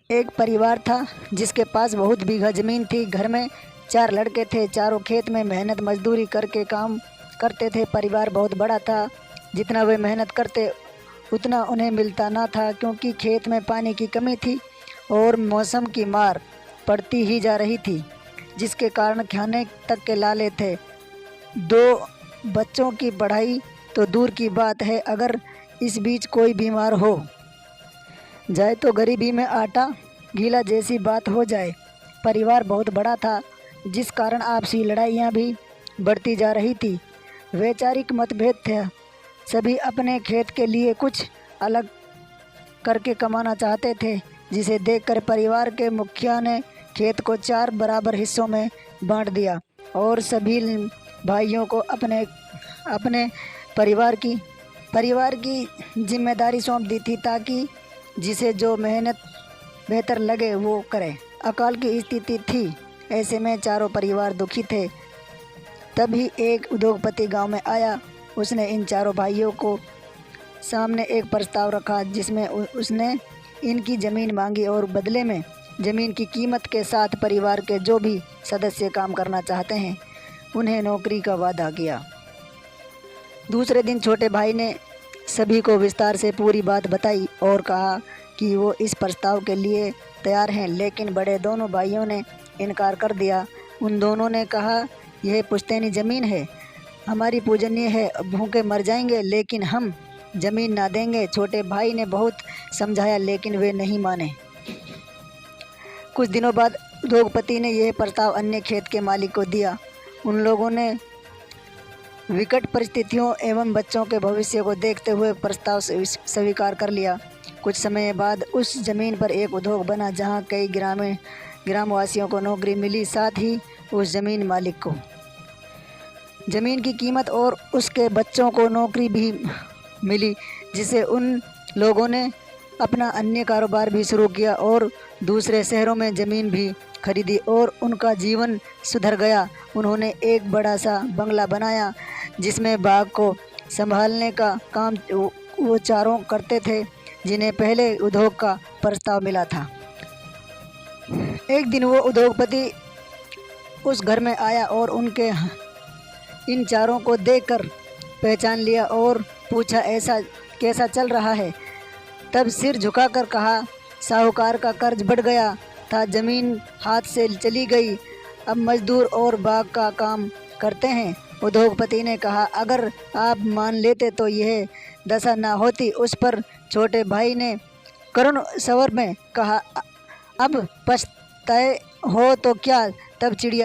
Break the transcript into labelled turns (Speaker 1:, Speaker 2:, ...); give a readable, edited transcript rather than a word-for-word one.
Speaker 1: एक परिवार था जिसके पास बहुत बीघा ज़मीन थी। घर में 4 लड़के थे। चारों खेत में मेहनत मजदूरी करके काम करते थे। परिवार बहुत बड़ा था। जितना वे मेहनत करते उतना उन्हें मिलता ना था, क्योंकि खेत में पानी की कमी थी और मौसम की मार पड़ती ही जा रही थी, जिसके कारण खाने तक के लाले थे। 2 बच्चों की पढ़ाई तो दूर की बात है, अगर इस बीच कोई बीमार हो जाए तो गरीबी में आटा गीला जैसी बात हो जाए। परिवार बहुत बड़ा था, जिस कारण आपसी लड़ाइयाँ भी बढ़ती जा रही थी। वैचारिक मतभेद थे। सभी अपने खेत के लिए कुछ अलग करके कमाना चाहते थे, जिसे देखकर परिवार के मुखिया ने खेत को 4 बराबर हिस्सों में बांट दिया और सभी भाइयों को अपने अपने परिवार की जिम्मेदारी सौंप दी थी, ताकि जिसे जो मेहनत बेहतर लगे वो करे। अकाल की स्थिति थी, ऐसे में चारों परिवार दुखी थे। तभी एक उद्योगपति गांव में आया। उसने इन चारों भाइयों को सामने एक प्रस्ताव रखा, जिसमें उसने इनकी ज़मीन मांगी और बदले में ज़मीन की कीमत के साथ परिवार के जो भी सदस्य काम करना चाहते हैं उन्हें नौकरी का वादा किया। दूसरे दिन छोटे भाई ने सभी को विस्तार से पूरी बात बताई और कहा कि वो इस प्रस्ताव के लिए तैयार हैं, लेकिन बड़े दोनों भाइयों ने इनकार कर दिया। उन दोनों ने कहा, यह पुश्तैनी ज़मीन है, हमारी पूजनीय है, भूखे मर जाएंगे लेकिन हम ज़मीन ना देंगे। छोटे भाई ने बहुत समझाया, लेकिन वे नहीं माने। कुछ दिनों बाद उद्योगपति ने यह प्रस्ताव अन्य खेत के मालिक को दिया। उन लोगों ने विकट परिस्थितियों एवं बच्चों के भविष्य को देखते हुए प्रस्ताव स्वीकार कर लिया। कुछ समय बाद उस ज़मीन पर एक उद्योग बना, जहां कई ग्रामवासियों को नौकरी मिली। साथ ही उस ज़मीन मालिक को ज़मीन की कीमत और उसके बच्चों को नौकरी भी मिली, जिससे उन लोगों ने अपना अन्य कारोबार भी शुरू किया और दूसरे शहरों में ज़मीन भी खरीदी और उनका जीवन सुधर गया। उन्होंने एक बड़ा सा बंगला बनाया, जिसमें बाग को संभालने का काम वो चारों करते थे, जिन्हें पहले उद्योग का प्रस्ताव मिला था। एक दिन वो उद्योगपति उस घर में आया और उनके इन चारों को देखकर पहचान लिया और पूछा, ऐसा कैसा चल रहा है? तब सिर झुकाकर कहा, साहूकार का कर्ज बढ़ गया था, ज़मीन हाथ से चली गई, अब मजदूर और बाग का काम करते हैं। उद्योगपति ने कहा, अगर आप मान लेते तो यह दशा ना होती। उस पर छोटे भाई ने करुण स्वर में कहा, अब पछताए हो तो क्या? तब चिड़िया